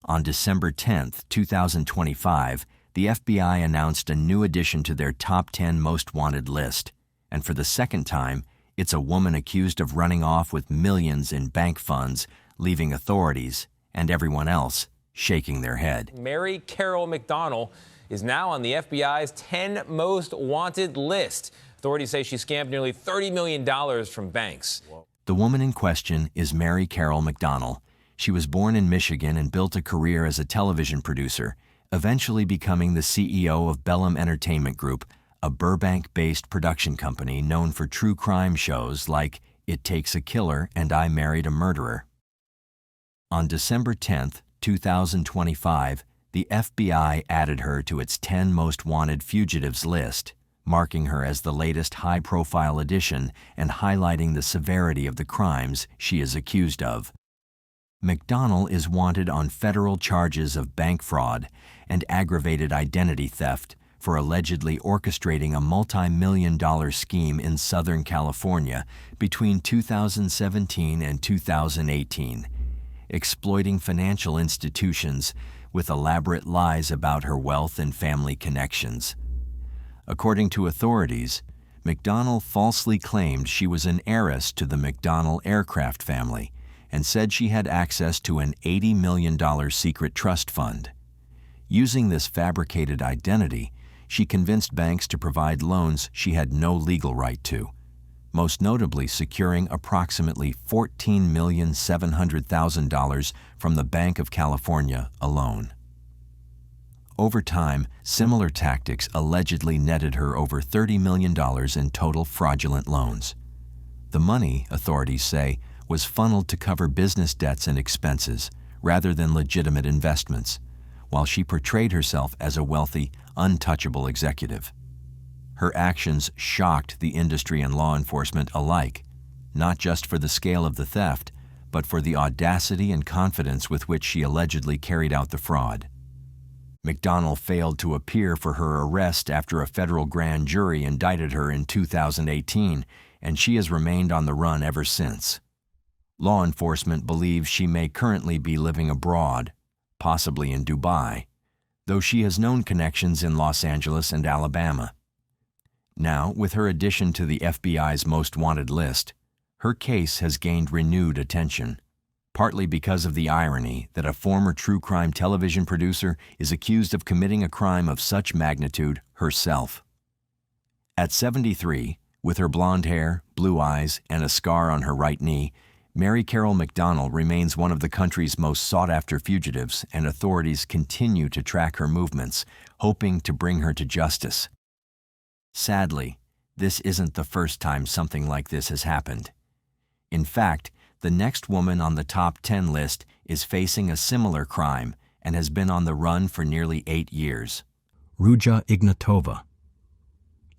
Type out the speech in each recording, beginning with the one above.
On December 10, 2025, the FBI announced a new addition to their top 10 most wanted list, and for the second time, it's a woman accused of running off with millions in bank funds, leaving authorities and everyone else shaking their head. Mary Carroll McDonald is now on the FBI's 10 most wanted list. Authorities say she scammed nearly $30 million from banks. The woman in question is Mary Carroll McDonald. She was born in Michigan and built a career as a television producer, eventually becoming the CEO of Bellum Entertainment Group, a Burbank-based production company known for true crime shows like It Takes a Killer and I Married a Murderer. On December 10, 2025, the FBI added her to its 10 most wanted fugitives list, marking her as the latest high-profile addition and highlighting the severity of the crimes she is accused of. McDonald is wanted on federal charges of bank fraud and aggravated identity theft for allegedly orchestrating a multi-million-dollar scheme in Southern California between 2017 and 2018, exploiting financial institutions with elaborate lies about her wealth and family connections. According to authorities, McDonald falsely claimed she was an heiress to the McDonnell aircraft family and said she had access to an $80 million secret trust fund. Using this fabricated identity, she convinced banks to provide loans she had no legal right to, most notably securing approximately $14,700,000 from the Banc of California alone. Over time, similar tactics allegedly netted her over $30 million in total fraudulent loans. The money, authorities say, was funneled to cover business debts and expenses rather than legitimate investments, while she portrayed herself as a wealthy, untouchable executive. Her actions shocked the industry and law enforcement alike, not just for the scale of the theft, but for the audacity and confidence with which she allegedly carried out the fraud. McDonald failed to appear for her arrest after a federal grand jury indicted her in 2018, and she has remained on the run ever since. Law enforcement believes she may currently be living abroad, possibly in Dubai, though she has known connections in Los Angeles and Alabama. Now, with her addition to the FBI's most wanted list, her case has gained renewed attention, partly because of the irony that a former true crime television producer is accused of committing a crime of such magnitude herself. At 73, with her blonde hair, blue eyes, and a scar on her right knee, Mary Carroll McDonald remains one of the country's most sought-after fugitives, and authorities continue to track her movements, hoping to bring her to justice. Sadly, this isn't the first time something like this has happened. In fact, the next woman on the top 10 list is facing a similar crime and has been on the run for nearly 8 years. Ruja Ignatova.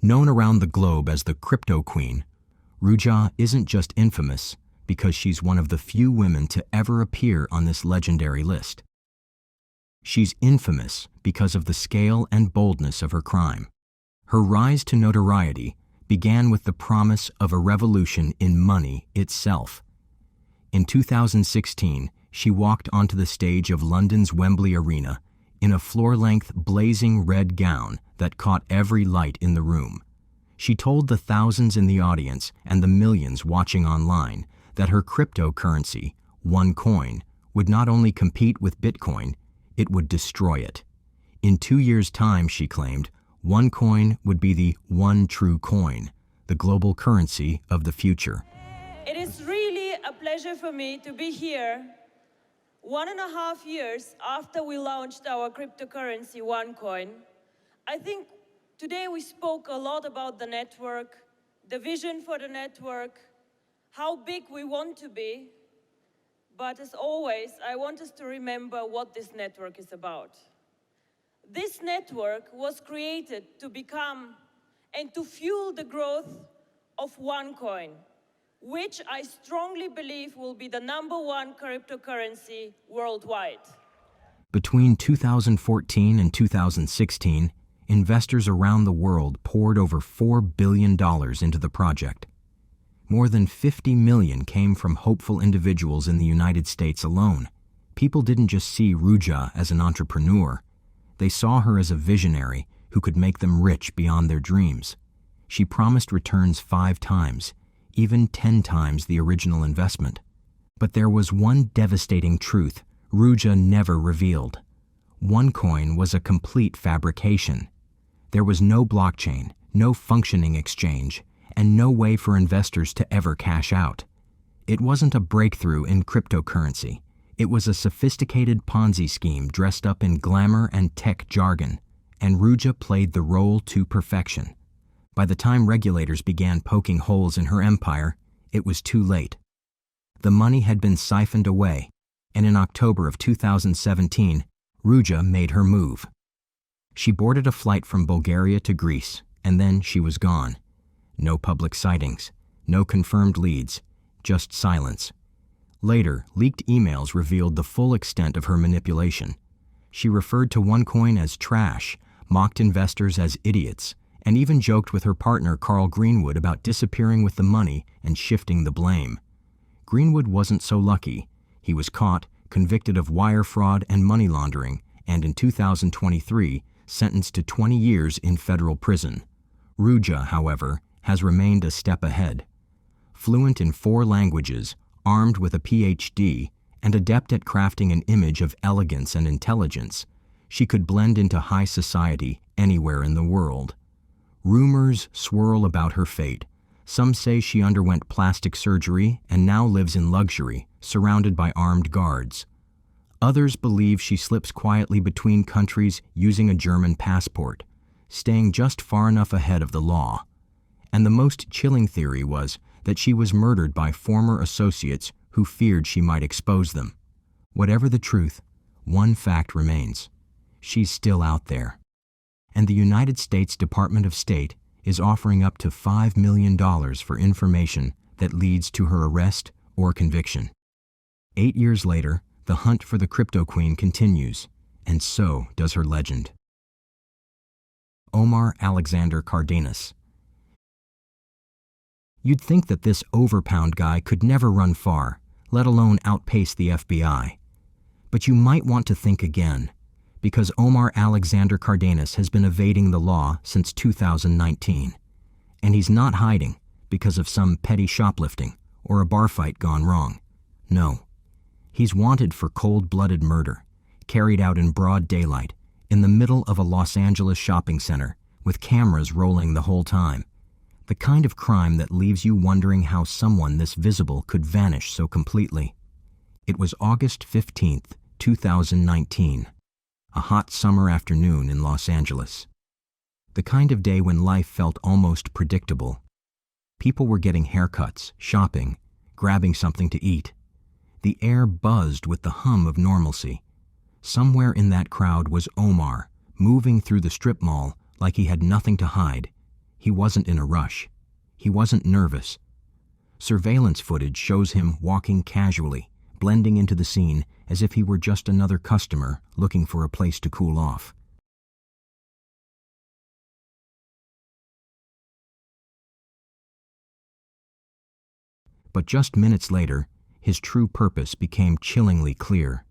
Known around the globe as the Crypto Queen, Ruja isn't just infamous because she's one of the few women to ever appear on this legendary list. She's infamous because of the scale and boldness of her crime. Her rise to notoriety began with the promise of a revolution in money itself. In 2016, she walked onto the stage of London's Wembley Arena in a floor-length blazing red gown that caught every light in the room. She told the thousands in the audience and the millions watching online that her cryptocurrency, OneCoin, would not only compete with Bitcoin, it would destroy it. In 2 years' time, she claimed, OneCoin would be the one true coin, the global currency of the future. It is really a pleasure for me to be here 1.5 years after we launched our cryptocurrency OneCoin. I think today we spoke a lot about the network, the vision for the network, how big we want to be, but as always, I want us to remember what this network is about. This network was created to become and to fuel the growth of OneCoin, which I strongly believe will be the #1 cryptocurrency worldwide. Between 2014 and 2016, investors around the world poured over $4 billion into the project. More than 50 million came from hopeful individuals in the United States alone, People didn't just see Ruja as an entrepreneur. They saw her as a visionary who could make them rich beyond their dreams. She promised returns 5 times, even 10 times the original investment. But there was one devastating truth Ruja never revealed. OneCoin was a complete fabrication. There was no blockchain, no functioning exchange, and no way for investors to ever cash out. It wasn't a breakthrough in cryptocurrency. It was a sophisticated Ponzi scheme dressed up in glamour and tech jargon, and Ruja played the role to perfection. By the time regulators began poking holes in her empire, it was too late. The money had been siphoned away, and in October of 2017, Ruja made her move. She boarded a flight from Bulgaria to Greece, and then she was gone. No public sightings, no confirmed leads, just silence. Later, leaked emails revealed the full extent of her manipulation. She referred to OneCoin as trash, mocked investors as idiots, and even joked with her partner Carl Greenwood about disappearing with the money and shifting the blame. Greenwood wasn't so lucky. He was caught, convicted of wire fraud and money laundering, and in 2023, sentenced to 20 years in federal prison. Ruja, however, has remained a step ahead. Fluent in 4 languages, armed with a PhD, and adept at crafting an image of elegance and intelligence, she could blend into high society anywhere in the world. Rumors swirl about her fate. Some say she underwent plastic surgery and now lives in luxury, surrounded by armed guards. Others believe she slips quietly between countries using a German passport, staying just far enough ahead of the law. And the most chilling theory was that she was murdered by former associates who feared she might expose them. Whatever the truth, one fact remains. She's still out there. And the United States Department of State is offering up to $5 million for information that leads to her arrest or conviction. 8 years later, the hunt for the crypto queen continues, and so does her legend. Omar Alexander Cardenas. You'd think that this overpound guy could never run far, let alone outpace the FBI. But you might want to think again, because Omar Alexander Cardenas has been evading the law since 2019. And he's not hiding because of some petty shoplifting or a bar fight gone wrong. No. He's wanted for cold-blooded murder, carried out in broad daylight, in the middle of a Los Angeles shopping center, with cameras rolling the whole time. The kind of crime that leaves you wondering how someone this visible could vanish so completely. It was August 15th, 2019, a hot summer afternoon in Los Angeles. The kind of day when life felt almost predictable. People were getting haircuts, shopping, grabbing something to eat. The air buzzed with the hum of normalcy. Somewhere in that crowd was Omar, moving through the strip mall like he had nothing to hide. He wasn't in a rush. He wasn't nervous. Surveillance footage shows him walking casually, blending into the scene as if he were just another customer looking for a place to cool off. But just minutes later, his true purpose became chillingly clear.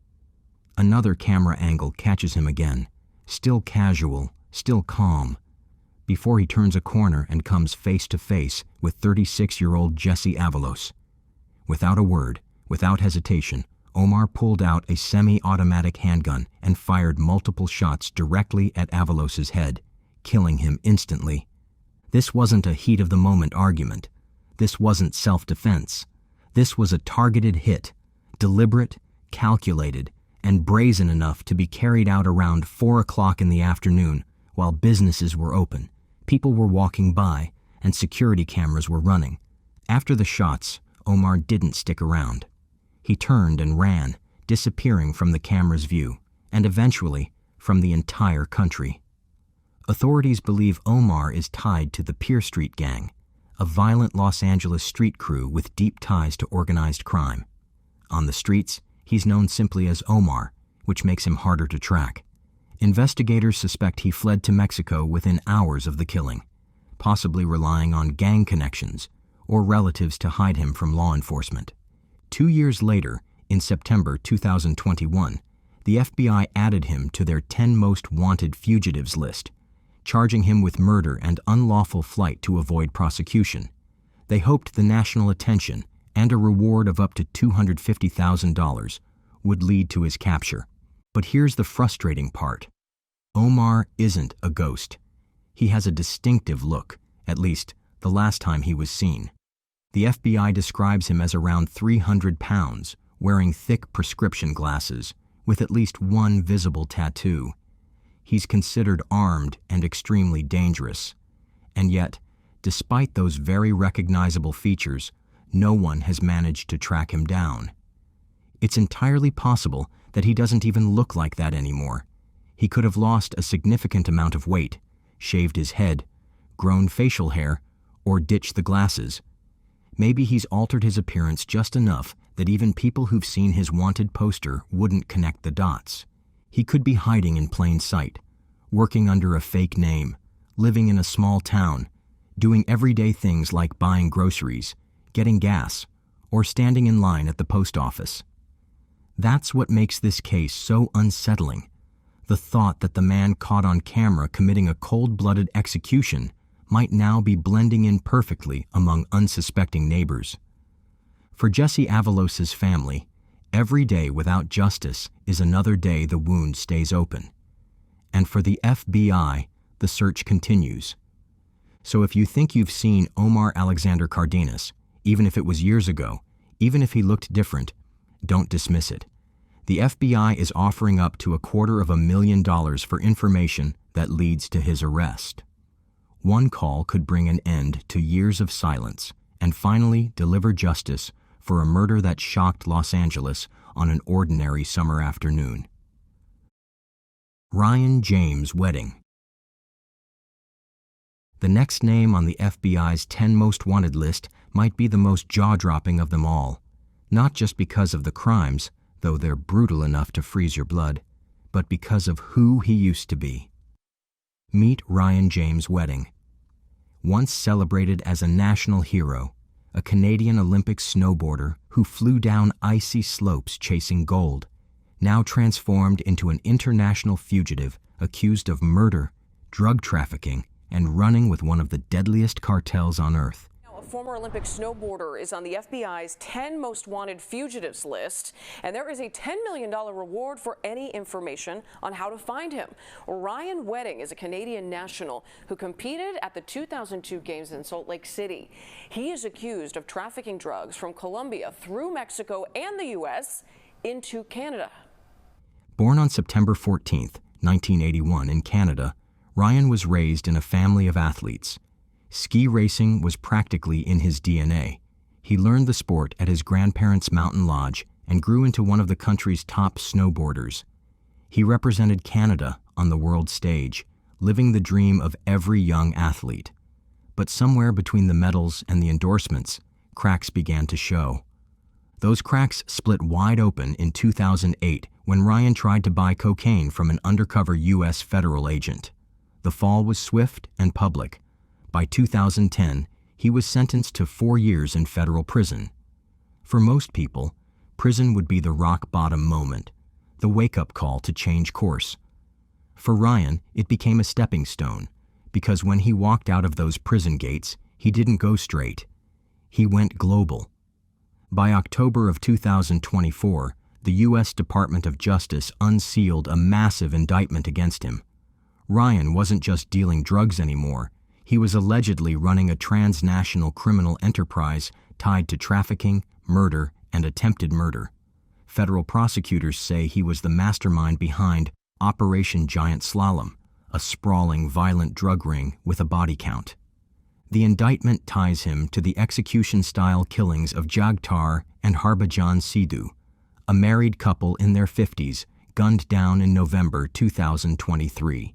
Another camera angle catches him again, still casual, still calm, before he turns a corner and comes face to face with 36-year-old Jesse Avalos. Without a word, without hesitation, Omar pulled out a semi-automatic handgun and fired multiple shots directly at Avalos's head, killing him instantly. This wasn't a heat-of-the-moment argument. This wasn't self-defense. This was a targeted hit, deliberate, calculated, and brazen enough to be carried out around 4 o'clock in the afternoon while businesses were open, people were walking by, and security cameras were running. After the shots, Omar didn't stick around. He turned and ran, disappearing from the camera's view, and eventually from the entire country. Authorities believe Omar is tied to the Pier Street Gang, a violent Los Angeles street crew with deep ties to organized crime. On the streets, he's known simply as Omar, which makes him harder to track. Investigators suspect he fled to Mexico within hours of the killing, possibly relying on gang connections or relatives to hide him from law enforcement. 2 years later, In September 2021, the FBI added him to their 10 most wanted fugitives list, charging him with murder and unlawful flight to avoid prosecution. They hoped the national attention and a reward of up to $250,000 would lead to his capture. But here's the frustrating part. Omar isn't a ghost. He has a distinctive look, at least the last time he was seen. The FBI describes him as around 300 pounds, wearing thick prescription glasses, with at least one visible tattoo. He's considered armed and extremely dangerous. And yet, despite those very recognizable features, no one has managed to track him down. It's entirely possible that he doesn't even look like that anymore. He could have lost a significant amount of weight, shaved his head, grown facial hair, or ditched the glasses. Maybe he's altered his appearance just enough that even people who've seen his wanted poster wouldn't connect the dots. He could be hiding in plain sight, working under a fake name, living in a small town, doing everyday things like buying groceries, getting gas, or standing in line at the post office. That's what makes this case so unsettling. The thought that the man caught on camera committing a cold-blooded execution might now be blending in perfectly among unsuspecting neighbors. For Jesse Avalos's family, every day without justice is another day the wound stays open. And for the FBI, the search continues. So if you think you've seen Omar Alexander Cardenas, even if it was years ago, even if he looked different, don't dismiss it. The FBI is offering up to $250,000 for information that leads to his arrest. One call could bring an end to years of silence and finally deliver justice for a murder that shocked Los Angeles on an ordinary summer afternoon. Ryan James' wedding. The next name on the FBI's 10 most wanted list might be the most jaw-dropping of them all, not just because of the crimes, though they're brutal enough to freeze your blood, but because of who he used to be. Meet Ryan James' wedding. Once celebrated as a national hero, a Canadian Olympic snowboarder who flew down icy slopes chasing gold, now transformed into an international fugitive accused of murder, drug trafficking, and running with one of the deadliest cartels on Earth. A former Olympic snowboarder is on the FBI's 10 most wanted fugitives list, and there is a $10 million reward for any information on how to find him. Ryan Wedding is a Canadian national who competed at the 2002 Games in Salt Lake City. He is accused of trafficking drugs from Colombia through Mexico and the U.S. into Canada. Born on September 14, 1981 in Canada, Ryan was raised in a family of athletes. Ski racing was practically in his DNA. He learned the sport at his grandparents' mountain lodge and grew into one of the country's top snowboarders. He represented Canada on the world stage, living the dream of every young athlete. But somewhere between the medals and the endorsements, cracks began to show. Those cracks split wide open in 2008 when Ryan tried to buy cocaine from an undercover U.S. federal agent. The fall was swift and public. By 2010, he was sentenced to 4 years in federal prison. For most people, prison would be the rock-bottom moment, the wake-up call to change course. For Ryan, it became a stepping stone, because when he walked out of those prison gates, he didn't go straight. He went global. By October of 2024, the U.S. Department of Justice unsealed a massive indictment against him. Ryan wasn't just dealing drugs anymore. He was allegedly running a transnational criminal enterprise tied to trafficking, murder, and attempted murder. Federal prosecutors say he was the mastermind behind Operation Giant Slalom, a sprawling, violent drug ring with a body count. The indictment ties him to the execution-style killings of Jagtar and Harbhajan Sidhu, a married couple in their 50s, gunned down in November 2023.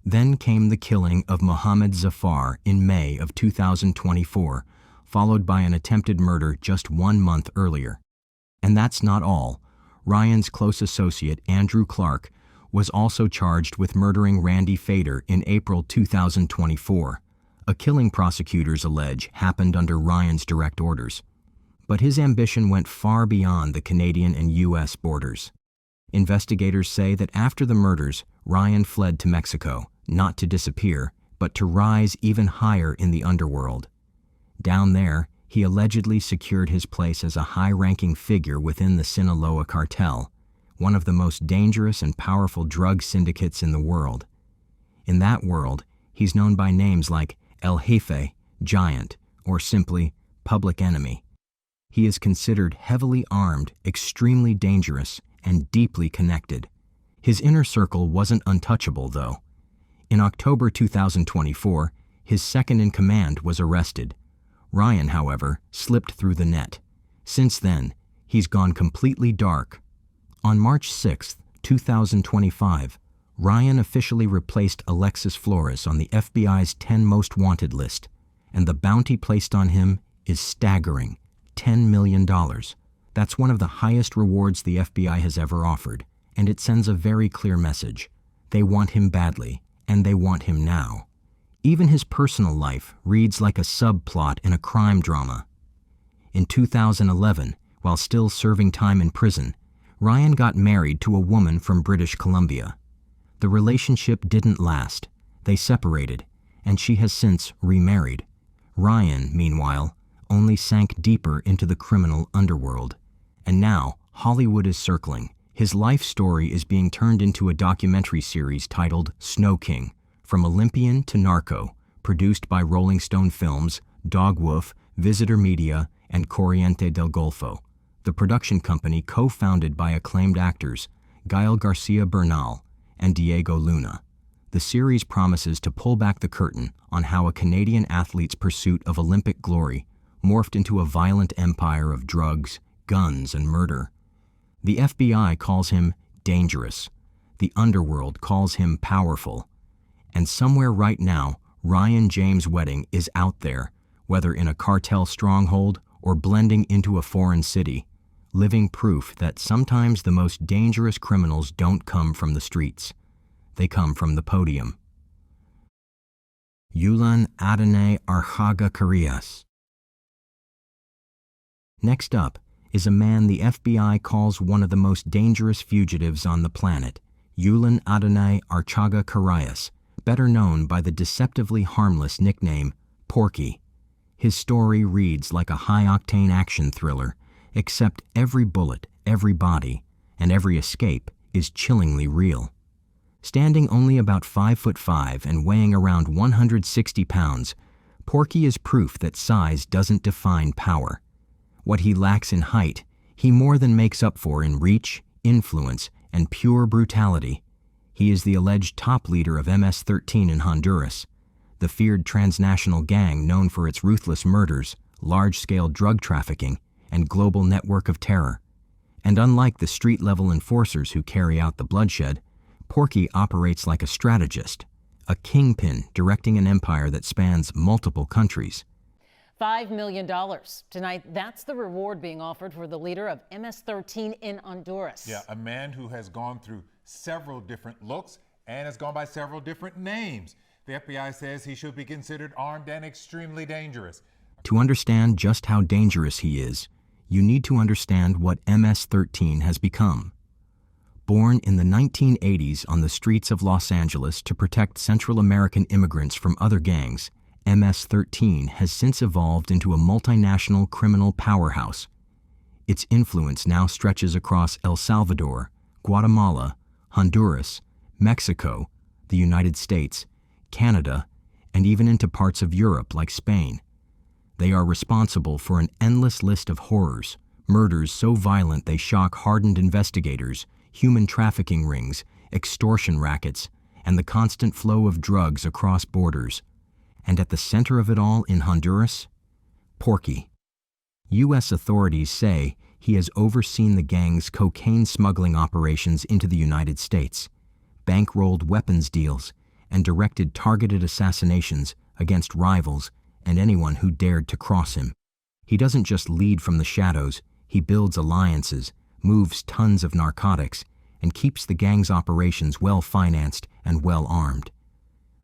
Then came the killing of Mohammed Zafar in May of 2024, followed by an attempted murder just 1 month earlier. And that's not all. Ryan's close associate, Andrew Clark, was also charged with murdering Randy Fader in April 2024, a killing prosecutors allege happened under Ryan's direct orders. But his ambition went far beyond the Canadian and U.S. borders. Investigators say that after the murders, Ryan fled to Mexico, not to disappear, but to rise even higher in the underworld. Down there, he allegedly secured his place as a high-ranking figure within the Sinaloa cartel, one of the most dangerous and powerful drug syndicates in the world. In that world, he's known by names like El Jefe, Giant, or simply Public Enemy. He is considered heavily armed, extremely dangerous, and deeply connected. His inner circle wasn't untouchable, though. In October 2024, his second-in-command was arrested. Ryan, however, slipped through the net. Since then, he's gone completely dark. On March 6, 2025, Ryan officially replaced Alexis Flores on the FBI's 10 Most Wanted list, and the bounty placed on him is staggering, $10 million. That's one of the highest rewards the FBI has ever offered, and it sends a very clear message. They want him badly, and they want him now. Even his personal life reads like a subplot in a crime drama. In 2011, while still serving time in prison, Ryan got married to a woman from British Columbia. The relationship didn't last. They separated, and she has since remarried. Ryan, meanwhile, only sank deeper into the criminal underworld. And now, Hollywood is circling. His life story is being turned into a documentary series titled Snow King, From Olympian to Narco, produced by Rolling Stone Films, Dog Wolf, Visitor Media, and Corriente del Golfo, the production company co-founded by acclaimed actors Gael Garcia Bernal and Diego Luna. The series promises to pull back the curtain on how a Canadian athlete's pursuit of Olympic glory morphed into a violent empire of drugs, guns, and murder. The FBI calls him dangerous. The underworld calls him powerful. And somewhere right now, Ryan James Wedding is out there, whether in a cartel stronghold or blending into a foreign city, living proof that sometimes the most dangerous criminals don't come from the streets. They come from the podium. Yulan Adonai Archaga Carrillas. Next up is a man the FBI calls one of the most dangerous fugitives on the planet, Yulan Adonai Archaga Carrillas, better known by the deceptively harmless nickname Porky. His story reads like a high-octane action thriller, except every bullet, every body, and every escape is chillingly real. Standing only about 5'5" and weighing around 160 pounds, Porky is proof that size doesn't define power. What he lacks in height, he more than makes up for in reach, influence, and pure brutality. He is the alleged top leader of MS-13 in Honduras, the feared transnational gang known for its ruthless murders, large-scale drug trafficking, and global network of terror. And unlike the street-level enforcers who carry out the bloodshed, Porky operates like a strategist, a kingpin directing an empire that spans multiple countries. $5 million. Tonight, that's the reward being offered for the leader of MS-13 in Honduras. Yeah, a man who has gone through several different looks and has gone by several different names. The FBI says he should be considered armed and extremely dangerous. To understand just how dangerous he is, you need to understand what MS-13 has become. Born in the 1980s on the streets of Los Angeles to protect Central American immigrants from other gangs, MS-13 has since evolved into a multinational criminal powerhouse. Its influence now stretches across El Salvador, Guatemala, Honduras, Mexico, the United States, Canada, and even into parts of Europe like Spain. They are responsible for an endless list of horrors, murders so violent they shock hardened investigators, human trafficking rings, extortion rackets, and the constant flow of drugs across borders. And at the center of it all in Honduras, Porky. U.S. authorities say he has overseen the gang's cocaine smuggling operations into the United States, bankrolled weapons deals, and directed targeted assassinations against rivals and anyone who dared to cross him. He doesn't just lead from the shadows, he builds alliances, moves tons of narcotics, and keeps the gang's operations well-financed and well-armed.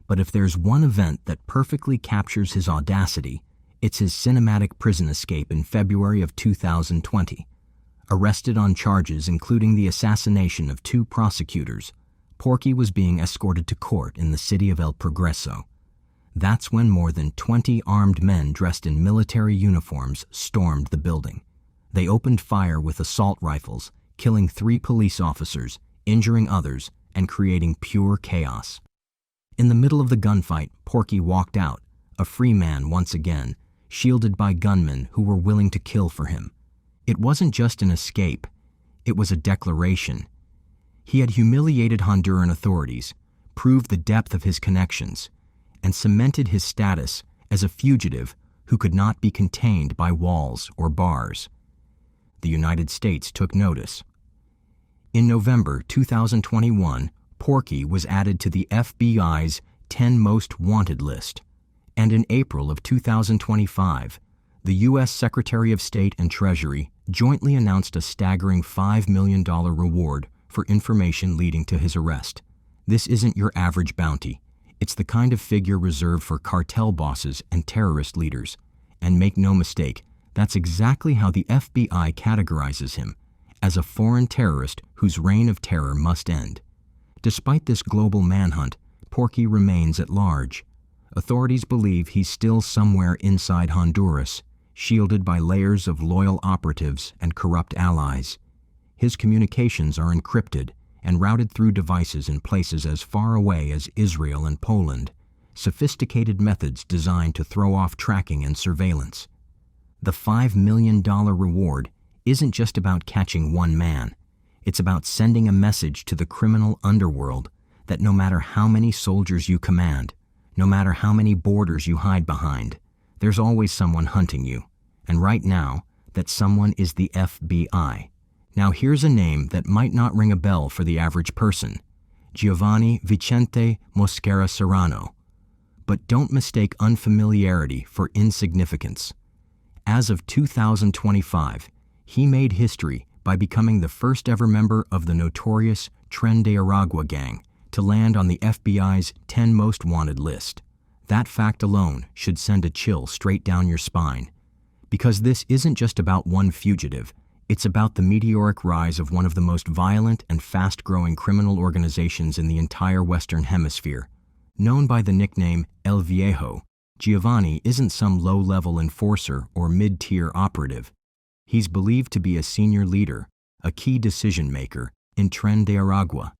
But if there's one event that perfectly captures his audacity, It's his cinematic prison escape in February of 2020. Arrested on charges including the assassination of 2 prosecutors, Porky was being escorted to court in the city of El Progreso. That's when more than 20 armed men dressed in military uniforms stormed the building. They opened fire with assault rifles, killing 3 police officers, injuring others, and creating pure chaos. In the middle of the gunfight, Porky walked out, a free man once again, shielded by gunmen who were willing to kill for him. It wasn't just an escape, it was a declaration. He had humiliated Honduran authorities, proved the depth of his connections, and cemented his status as a fugitive who could not be contained by walls or bars. The United States took notice. In November 2021, Porky was added to the FBI's 10 Most Wanted list, and in April of 2025, the U.S. Secretary of State and Treasury jointly announced a staggering $5 million reward for information leading to his arrest. This isn't your average bounty. It's the kind of figure reserved for cartel bosses and terrorist leaders. And make no mistake, that's exactly how the FBI categorizes him, as a foreign terrorist whose reign of terror must end. Despite this global manhunt, Porky remains at large. Authorities believe he's still somewhere inside Honduras, shielded by layers of loyal operatives and corrupt allies. His communications are encrypted and routed through devices in places as far away as Israel and Poland, sophisticated methods designed to throw off tracking and surveillance. The $5 million reward isn't just about catching one man. It's about sending a message to the criminal underworld that no matter how many soldiers you command, no matter how many borders you hide behind, there's always someone hunting you. And right now, that someone is the FBI. Now here's a name that might not ring a bell for the average person: Giovanni Vicente Mosquera Serrano. But don't mistake unfamiliarity for insignificance. As of 2025, he made history by becoming the first ever member of the notorious Tren de Aragua gang to land on the FBI's 10 Most Wanted list. That fact alone should send a chill straight down your spine. Because this isn't just about one fugitive, it's about the meteoric rise of one of the most violent and fast-growing criminal organizations in the entire Western Hemisphere. Known by the nickname El Viejo, Giovanni isn't some low-level enforcer or mid-tier operative. He's believed to be a senior leader, a key decision-maker in Tren de Aragua,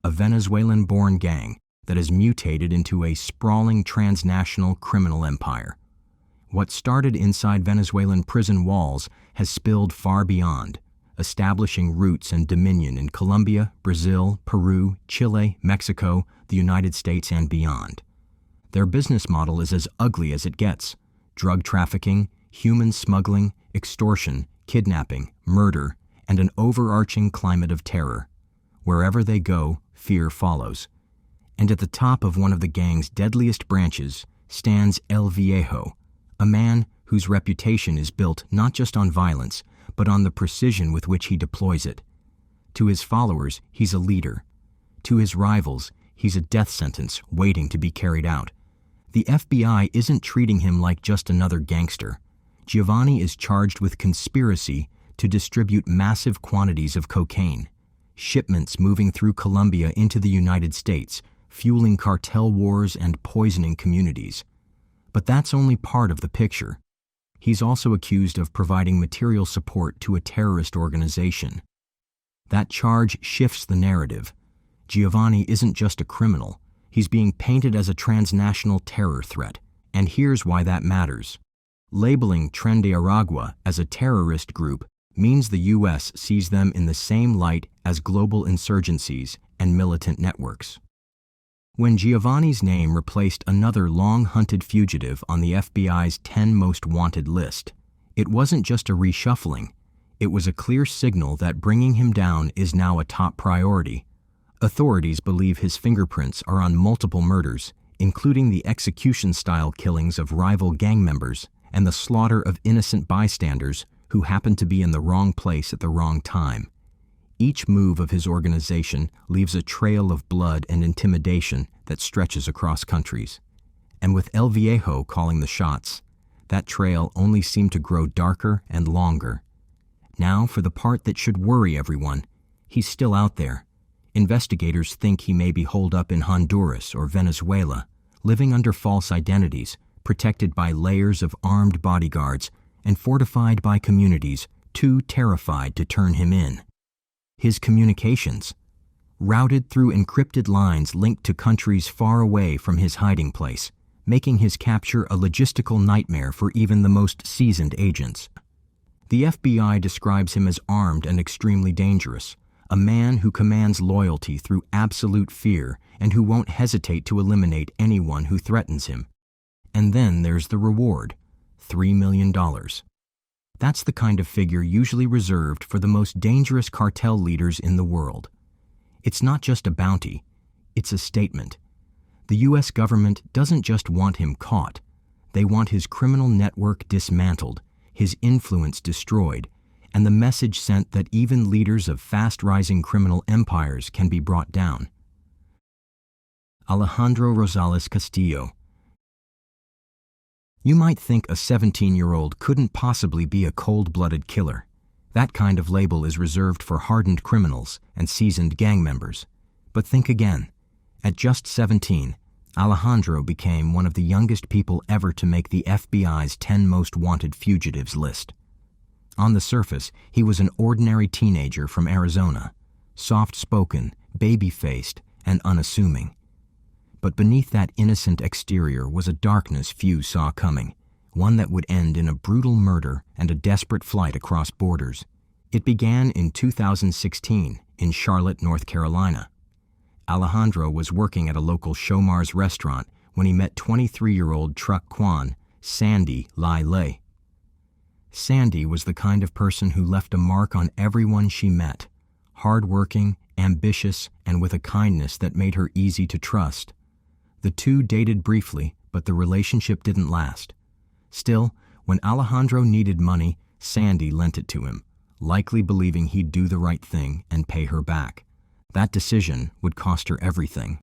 a Venezuelan-born gang that has mutated into a sprawling transnational criminal empire. What started inside Venezuelan prison walls has spilled far beyond, establishing roots and dominion in Colombia, Brazil, Peru, Chile, Mexico, the United States, and beyond. Their business model is as ugly as it gets: drug trafficking, human smuggling, extortion, kidnapping, murder, and an overarching climate of terror. Wherever they go, fear follows. And at the top of one of the gang's deadliest branches stands El Viejo, a man whose reputation is built not just on violence, but on the precision with which he deploys it. To his followers, he's a leader. To his rivals, he's a death sentence waiting to be carried out. The FBI isn't treating him like just another gangster. Giovanni is charged with conspiracy to distribute massive quantities of cocaine, shipments moving through Colombia into the United States, fueling cartel wars and poisoning communities. But that's only part of the picture. He's also accused of providing material support to a terrorist organization. That charge shifts the narrative. Giovanni isn't just a criminal. He's being painted as a transnational terror threat. And here's why that matters. Labeling Tren de Aragua as a terrorist group means the U.S. sees them in the same light as global insurgencies and militant networks. When Giovanni's name replaced another long-hunted fugitive on the FBI's 10 Most Wanted list, it wasn't just a reshuffling. It was a clear signal that bringing him down is now a top priority. Authorities believe his fingerprints are on multiple murders, including the execution-style killings of rival gang members and the slaughter of innocent bystanders who happened to be in the wrong place at the wrong time. Each move of his organization leaves a trail of blood and intimidation that stretches across countries. And with El Viejo calling the shots, that trail only seemed to grow darker and longer. Now, for the part that should worry everyone, he's still out there. Investigators think he may be holed up in Honduras or Venezuela, living under false identities, protected by layers of armed bodyguards and fortified by communities too terrified to turn him in. His communications, routed through encrypted lines linked to countries far away from his hiding place, making his capture a logistical nightmare for even the most seasoned agents. The FBI describes him as armed and extremely dangerous, a man who commands loyalty through absolute fear and who won't hesitate to eliminate anyone who threatens him. And then there's the reward, $3 million. That's the kind of figure usually reserved for the most dangerous cartel leaders in the world. It's not just a bounty, it's a statement. The U.S. government doesn't just want him caught, they want his criminal network dismantled, his influence destroyed, and the message sent that even leaders of fast-rising criminal empires can be brought down. Alejandro Rosales Castillo. You might think a 17-year-old couldn't possibly be a cold-blooded killer. That kind of label is reserved for hardened criminals and seasoned gang members. But think again. At just 17, Alejandro became one of the youngest people ever to make the FBI's 10 most wanted fugitives list. On the surface, he was an ordinary teenager from Arizona, soft-spoken, baby-faced, and unassuming. But beneath that innocent exterior was a darkness few saw coming, one that would end in a brutal murder and a desperate flight across borders. It began in 2016 in Charlotte, North Carolina. Alejandro was working at a local Showmars restaurant when he met 23-year-old Truck Kwan, Sandy Lai Lei. Sandy was the kind of person who left a mark on everyone she met, hard-working, ambitious, and with a kindness that made her easy to trust. The two dated briefly, but the relationship didn't last. Still, when Alejandro needed money, Sandy lent it to him, likely believing he'd do the right thing and pay her back. That decision would cost her everything.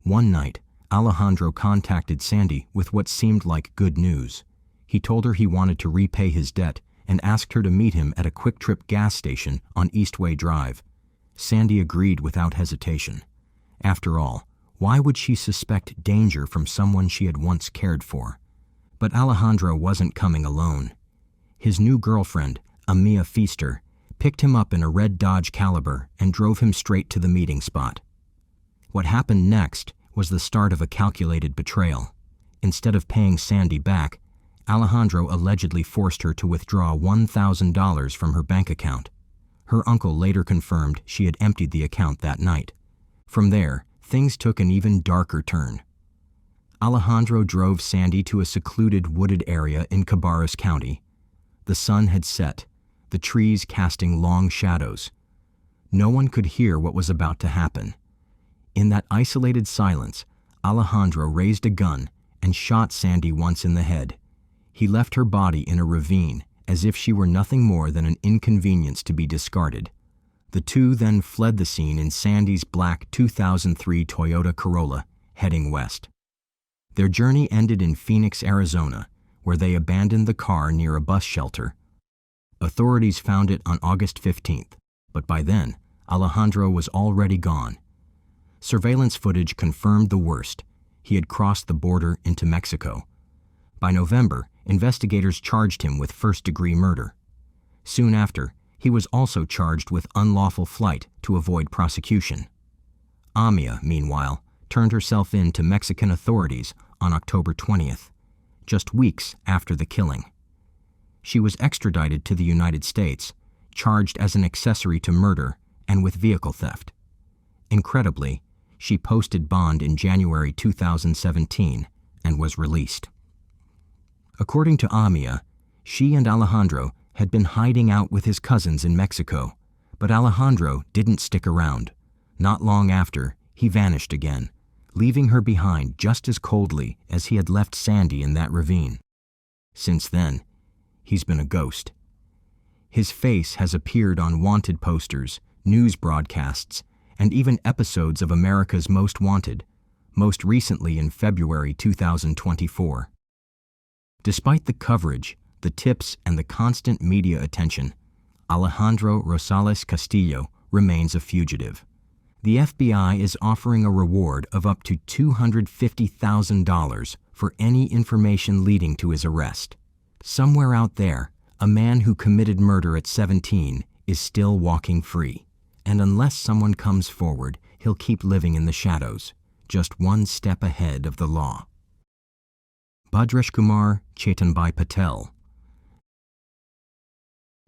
One night, Alejandro contacted Sandy with what seemed like good news. He told her he wanted to repay his debt and asked her to meet him at a Quick Trip gas station on Eastway Drive. Sandy agreed without hesitation. After all, why would she suspect danger from someone she had once cared for? But Alejandro wasn't coming alone. His new girlfriend, Amia Feaster, picked him up in a red Dodge Caliber and drove him straight to the meeting spot. What happened next was the start of a calculated betrayal. Instead of paying Sandy back, Alejandro allegedly forced her to withdraw $1,000 from her bank account. Her uncle later confirmed she had emptied the account that night. From there, things took an even darker turn. Alejandro drove Sandy to a secluded wooded area in Cabarrus County. The sun had set, the trees casting long shadows. No one could hear what was about to happen. In that isolated silence, Alejandro raised a gun and shot Sandy once in the head. He left her body in a ravine, as if she were nothing more than an inconvenience to be discarded. The two then fled the scene in Sandy's black 2003 Toyota Corolla, heading west. Their journey ended in Phoenix, Arizona, where they abandoned the car near a bus shelter. Authorities found it on August 15th, but by then, Alejandro was already gone. Surveillance footage confirmed the worst. He had crossed the border into Mexico. By November, investigators charged him with first-degree murder. Soon after, he was also charged with unlawful flight to avoid prosecution. Amia, meanwhile, turned herself in to Mexican authorities on October 20th, just weeks after the killing. She was extradited to the United States, charged as an accessory to murder and with vehicle theft. Incredibly, she posted bond in January 2017 and was released. According to Amia, she and Alejandro had been hiding out with his cousins in Mexico, but Alejandro didn't stick around. Not long after, he vanished again, leaving her behind just as coldly as he had left Sandy in that ravine. Since then, he's been a ghost. His face has appeared on wanted posters, news broadcasts, and even episodes of America's Most Wanted, most recently in February 2024. Despite the coverage, the tips, and the constant media attention, Alejandro Rosales Castillo remains a fugitive. The FBI is offering a reward of up to $250,000 for any information leading to his arrest. Somewhere out there, a man who committed murder at 17 is still walking free, and unless someone comes forward, he'll keep living in the shadows, just one step ahead of the law. Bhadresh Kumar Chetanbhai Patel.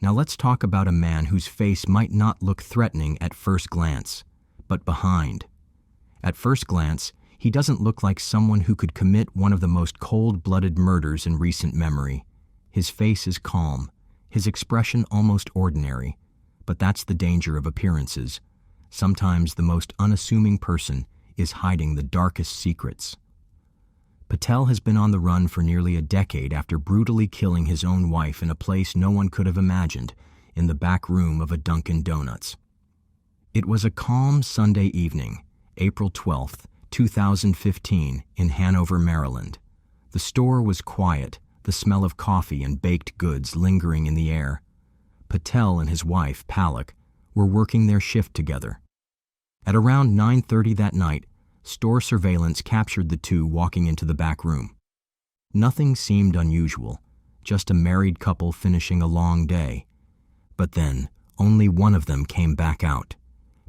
Now let's talk about a man whose face might not look threatening at first glance, but behind. At first glance, he doesn't look like someone who could commit one of the most cold-blooded murders in recent memory. His face is calm, his expression almost ordinary, but that's the danger of appearances. Sometimes the most unassuming person is hiding the darkest secrets. Patel has been on the run for nearly a decade after brutally killing his own wife in a place no one could have imagined, in the back room of a Dunkin Donuts. It was a calm Sunday evening, April 12, 2015, in Hanover, Maryland. The store was quiet, the smell of coffee and baked goods lingering in the air. Patel and his wife, Palak, were working their shift together. At around 9:30 that night, store surveillance captured the two walking into the back room. Nothing seemed unusual, just a married couple finishing a long day. But then, only one of them came back out.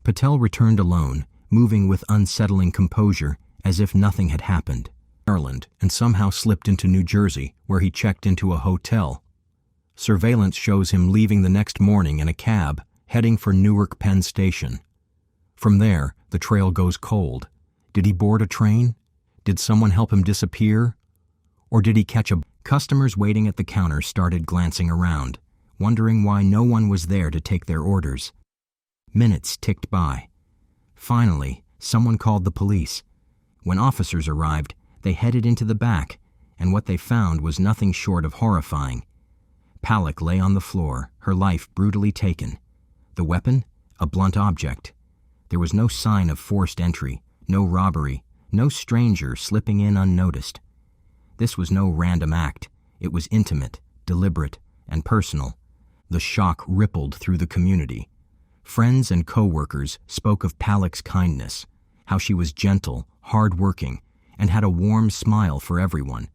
Patel returned alone, moving with unsettling composure as if nothing had happened. Maryland, and somehow slipped into New Jersey, where he checked into a hotel. Surveillance shows him leaving the next morning in a cab, heading for Newark Penn Station. From there, the trail goes cold. Did he board a train? Did someone help him disappear? Or did he catch a... Customers waiting at the counter started glancing around, wondering why no one was there to take their orders. Minutes ticked by. Finally, someone called the police. When officers arrived, they headed into the back, and what they found was nothing short of horrifying. Palak lay on the floor, her life brutally taken. The weapon? A blunt object. There was no sign of forced entry, no robbery, no stranger slipping in unnoticed. This was no random act. It was intimate, deliberate, and personal. The shock rippled through the community. Friends and co-workers spoke of Palak's kindness, how she was gentle, hard-working, and had a warm smile for everyone.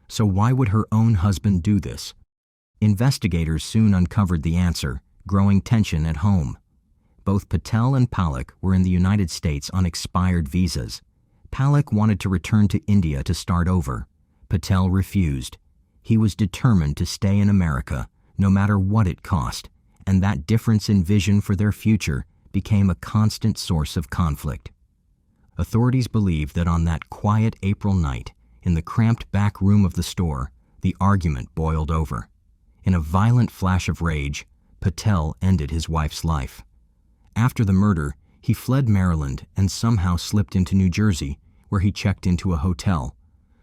So why would her own husband do this? Investigators soon uncovered the answer, growing tension at home. Both Patel and Palak were in the United States on expired visas. Palak wanted to return to India to start over. Patel refused. He was determined to stay in America, no matter what it cost, and that difference in vision for their future became a constant source of conflict. Authorities believe that on that quiet April night, in the cramped back room of the store, the argument boiled over. In a violent flash of rage, Patel ended his wife's life. After the murder, he fled Maryland and somehow slipped into New Jersey, where he checked into a hotel.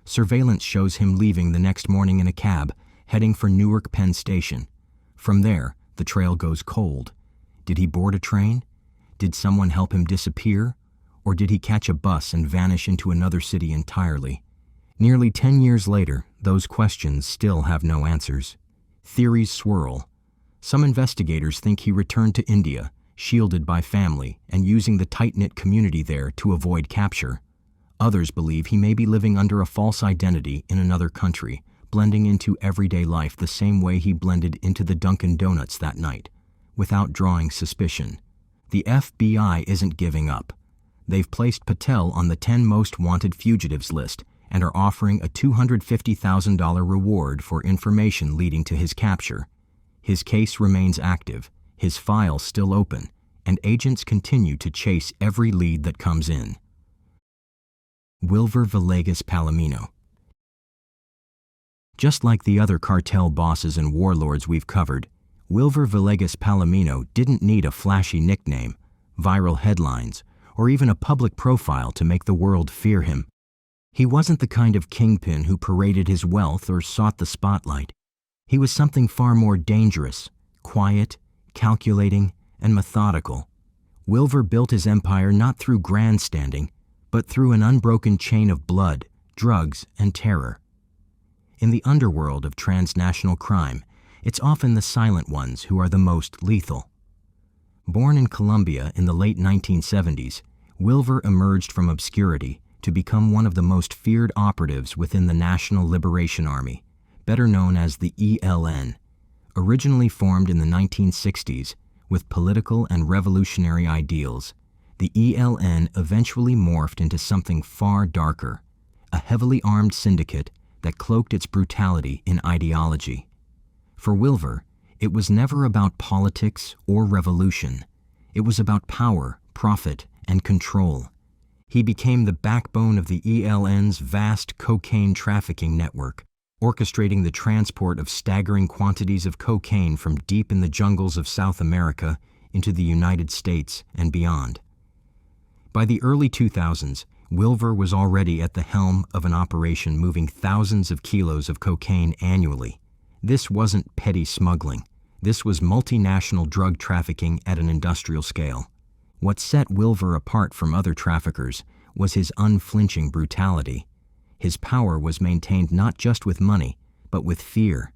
Surveillance shows him leaving the next morning in a cab, heading for Newark Penn Station. From there, the trail goes cold. Did he board a train? Did someone help him disappear? Or did he catch a bus and vanish into another city entirely? Nearly 10 years later, those questions still have no answers. Theories swirl. Some investigators think he returned to India, shielded by family and using the tight-knit community there to avoid capture. Others believe he may be living under a false identity in another country, blending into everyday life the same way he blended into the Dunkin Donuts that night, without drawing suspicion. The FBI isn't giving up. They've placed Patel on the 10 most wanted fugitives list and are offering a $250,000 reward for information leading to his capture. His case remains active, his file still open, and agents continue to chase every lead that comes in. Wilver Villegas Palomino. Just like the other cartel bosses and warlords we've covered, Wilver Villegas Palomino didn't need a flashy nickname, viral headlines, or even a public profile to make the world fear him. He wasn't the kind of kingpin who paraded his wealth or sought the spotlight. He was something far more dangerous, quiet, calculating, and methodical. Wilver built his empire not through grandstanding, but through an unbroken chain of blood, drugs, and terror. In the underworld of transnational crime, it's often the silent ones who are the most lethal. Born in Colombia in the late 1970s, Wilver emerged from obscurity to become one of the most feared operatives within the National Liberation Army, better known as the ELN. Originally formed in the 1960s with political and revolutionary ideals, the ELN eventually morphed into something far darker, a heavily armed syndicate that cloaked its brutality in ideology. For Wilver, it was never about politics or revolution. It was about power, profit, and control. He became the backbone of the ELN's vast cocaine trafficking network, orchestrating the transport of staggering quantities of cocaine from deep in the jungles of South America into the United States and beyond. By the early 2000s, Wilver was already at the helm of an operation moving thousands of kilos of cocaine annually. This wasn't petty smuggling. This was multinational drug trafficking at an industrial scale. What set Wilver apart from other traffickers was his unflinching brutality. His power was maintained not just with money, but with fear.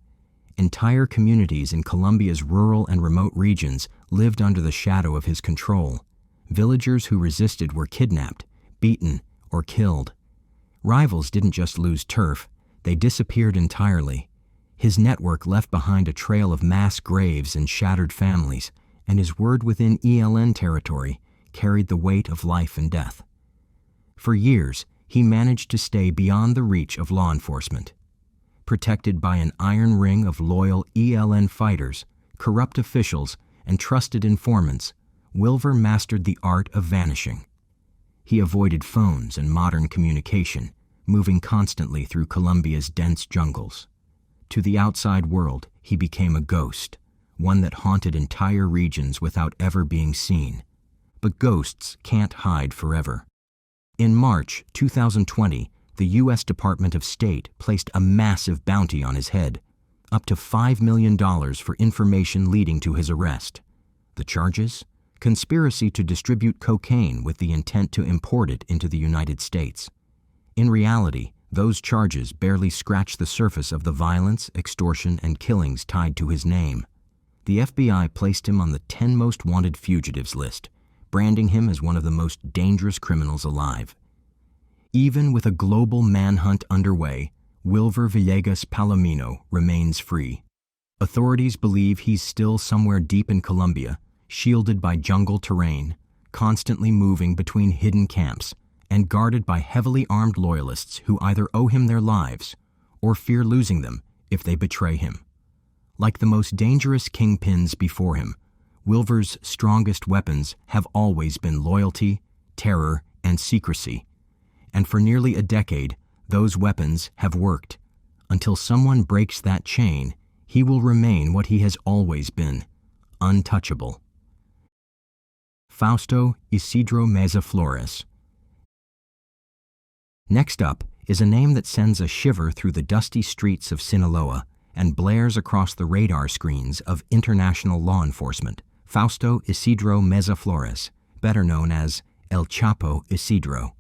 Entire communities in Colombia's rural and remote regions lived under the shadow of his control. Villagers who resisted were kidnapped, beaten, or killed. Rivals didn't just lose turf, they disappeared entirely. His network left behind a trail of mass graves and shattered families, and his word within ELN territory carried the weight of life and death. For years, he managed to stay beyond the reach of law enforcement. Protected by an iron ring of loyal ELN fighters, corrupt officials, and trusted informants, Wilver mastered the art of vanishing. He avoided phones and modern communication, moving constantly through Colombia's dense jungles. To the outside world, he became a ghost, one that haunted entire regions without ever being seen. But ghosts can't hide forever. In March 2020, the U.S. Department of State placed a massive bounty on his head, up to $5 million for information leading to his arrest. The charges? Conspiracy to distribute cocaine with the intent to import it into the United States. In reality, those charges barely scratch the surface of the violence, extortion, and killings tied to his name. The FBI placed him on the 10 most wanted fugitives list, branding him as one of the most dangerous criminals alive. Even with a global manhunt underway, Wilver Villegas Palomino remains free. Authorities believe he's still somewhere deep in Colombia, shielded by jungle terrain, constantly moving between hidden camps, and guarded by heavily armed loyalists who either owe him their lives or fear losing them if they betray him. Like the most dangerous kingpins before him, Wilver's strongest weapons have always been loyalty, terror, and secrecy. And for nearly a decade, those weapons have worked. Until someone breaks that chain, he will remain what he has always been, untouchable. Fausto Isidro Meza Flores. Next up is a name that sends a shiver through the dusty streets of Sinaloa and blares across the radar screens of international law enforcement. Fausto Isidro Meza Flores, better known as El Chapo Isidro.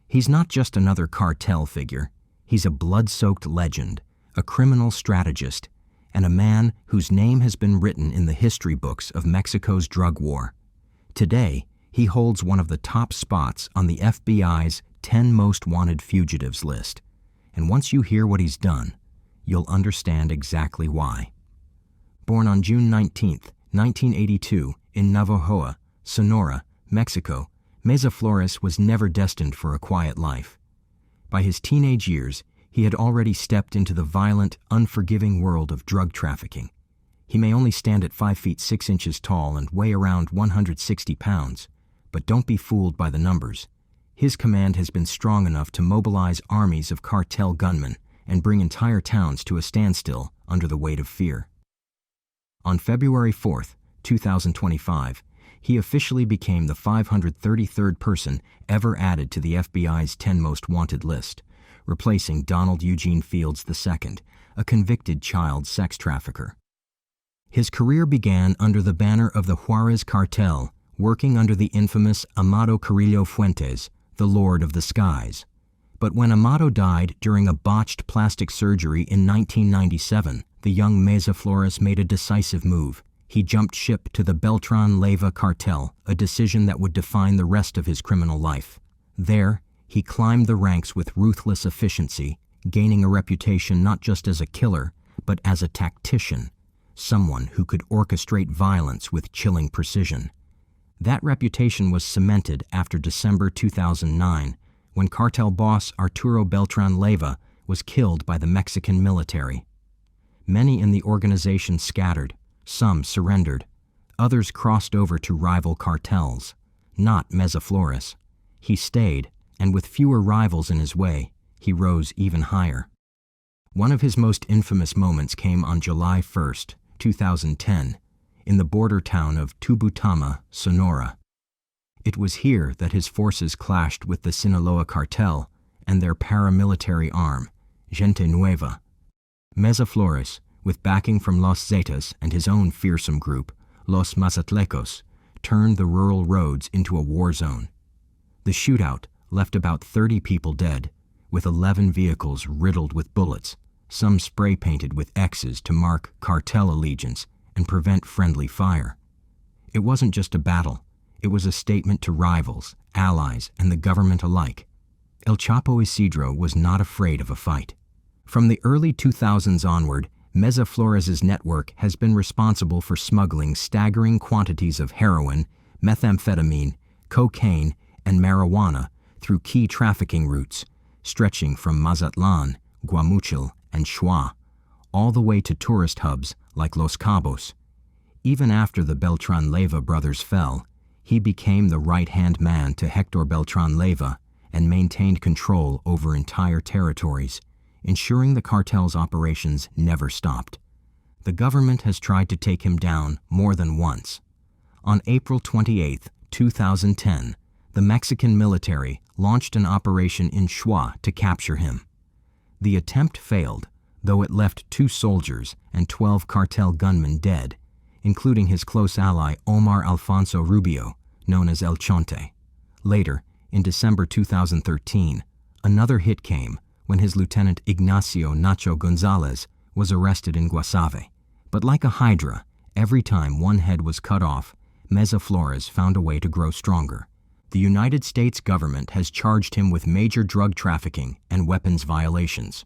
He's not just another cartel figure. He's a blood-soaked legend, a criminal strategist, and a man whose name has been written in the history books of Mexico's drug war. Today, he holds one of the top spots on the FBI's 10 most wanted fugitives list. And once you hear what he's done, you'll understand exactly why. Born on June 19, 1982, in Navojoa, Sonora, Mexico, Meza Flores was never destined for a quiet life. By his teenage years, he had already stepped into the violent, unforgiving world of drug trafficking. He may only stand at 5 feet 6 inches tall and weigh around 160 pounds, but don't be fooled by the numbers. His command has been strong enough to mobilize armies of cartel gunmen and bring entire towns to a standstill under the weight of fear. On February 4, 2025, he officially became the 533rd person ever added to the FBI's 10 most wanted list, replacing Donald Eugene Fields II, a convicted child sex trafficker. His career began under the banner of the Juarez cartel, working under the infamous Amado Carrillo Fuentes, the Lord of the Skies. But when Amado died during a botched plastic surgery in 1997, the young Meza Flores made a decisive move. He jumped ship to the Beltran Leyva cartel, a decision that would define the rest of his criminal life. There, he climbed the ranks with ruthless efficiency, gaining a reputation not just as a killer, but as a tactician, someone who could orchestrate violence with chilling precision. That reputation was cemented after December 2009, when cartel boss Arturo Beltran Leyva was killed by the Mexican military. Many in the organization scattered, some surrendered, others crossed over to rival cartels. Not Meza Flores. He stayed, and with fewer rivals in his way, he rose even higher. One of his most infamous moments came on July 1, 2010, in the border town of Tubutama, Sonora. It was here that his forces clashed with the Sinaloa cartel and their paramilitary arm, Gente Nueva. Meza Flores, with backing from Los Zetas and his own fearsome group, Los Mazatlecos, turned the rural roads into a war zone. The shootout left about 30 people dead, with 11 vehicles riddled with bullets, some spray-painted with X's to mark cartel allegiance and prevent friendly fire. It wasn't just a battle. It was a statement to rivals, allies, and the government alike. El Chapo Isidro was not afraid of a fight. From the early 2000s onward, Meza Flores' network has been responsible for smuggling staggering quantities of heroin, methamphetamine, cocaine, and marijuana through key trafficking routes, stretching from Mazatlan, Guamuchil, and Schwa, all the way to tourist hubs like Los Cabos. Even after the Beltran Leyva brothers fell, he became the right-hand man to Hector Beltran Leyva and maintained control over entire territories, ensuring the cartel's operations never stopped. The government has tried to take him down more than once. On April 28, 2010, the Mexican military launched an operation in Schwa to capture him. The attempt failed, though it left 2 soldiers and 12 cartel gunmen dead, including his close ally Omar Alfonso Rubio, known as El Chonte. Later, in December 2013, another hit came when his lieutenant Ignacio Nacho Gonzalez was arrested in Guasave. But like a hydra, every time one head was cut off, Meza Flores found a way to grow stronger. The United States government has charged him with major drug trafficking and weapons violations.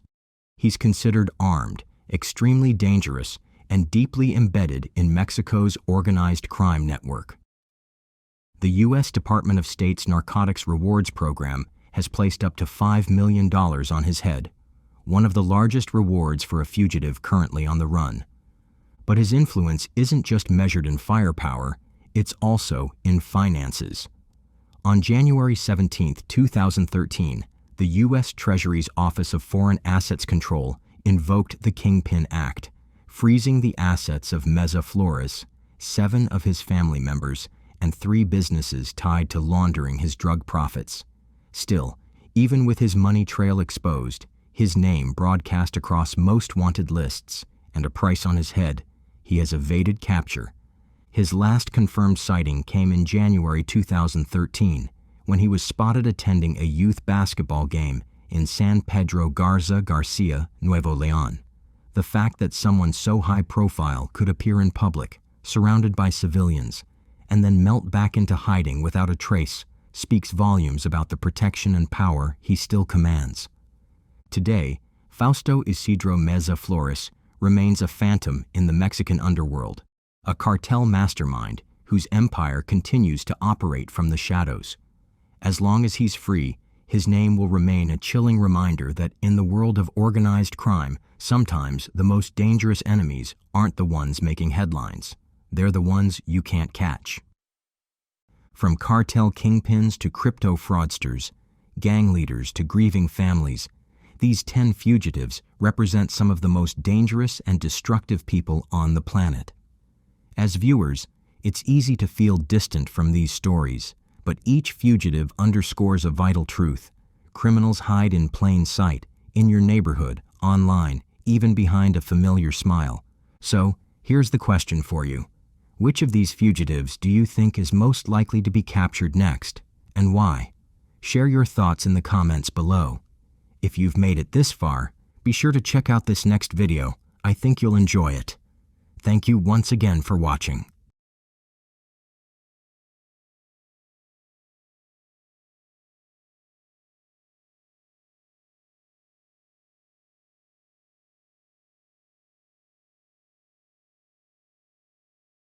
He's considered armed, extremely dangerous, and deeply embedded in Mexico's organized crime network. The U.S. Department of State's Narcotics Rewards Program has placed up to $5 million on his head, one of the largest rewards for a fugitive currently on the run. But his influence isn't just measured in firepower, it's also in finances. On January 17, 2013, the U.S. Treasury's Office of Foreign Assets Control invoked the Kingpin Act, freezing the assets of Meza Flores, 7 of his family members, and 3 businesses tied to laundering his drug profits. Still, even with his money trail exposed, his name broadcast across most wanted lists, and a price on his head, he has evaded capture. His last confirmed sighting came in January 2013, when he was spotted attending a youth basketball game in San Pedro Garza Garcia, Nuevo León. The fact that someone so high profile could appear in public, surrounded by civilians, and then melt back into hiding without a trace speaks volumes about the protection and power he still commands. Today, Fausto Isidro Meza Flores remains a phantom in the Mexican underworld, a cartel mastermind whose empire continues to operate from the shadows. As long as he's free, his name will remain a chilling reminder that in the world of organized crime, sometimes the most dangerous enemies aren't the ones making headlines. They're the ones you can't catch. From cartel kingpins to crypto fraudsters, gang leaders to grieving families, these 10 fugitives represent some of the most dangerous and destructive people on the planet. As viewers, it's easy to feel distant from these stories, but each fugitive underscores a vital truth. Criminals hide in plain sight, in your neighborhood, online, even behind a familiar smile. So, here's the question for you. Which of these fugitives do you think is most likely to be captured next, and why? Share your thoughts in the comments below. If you've made it this far, be sure to check out this next video. I think you'll enjoy it. Thank you once again for watching.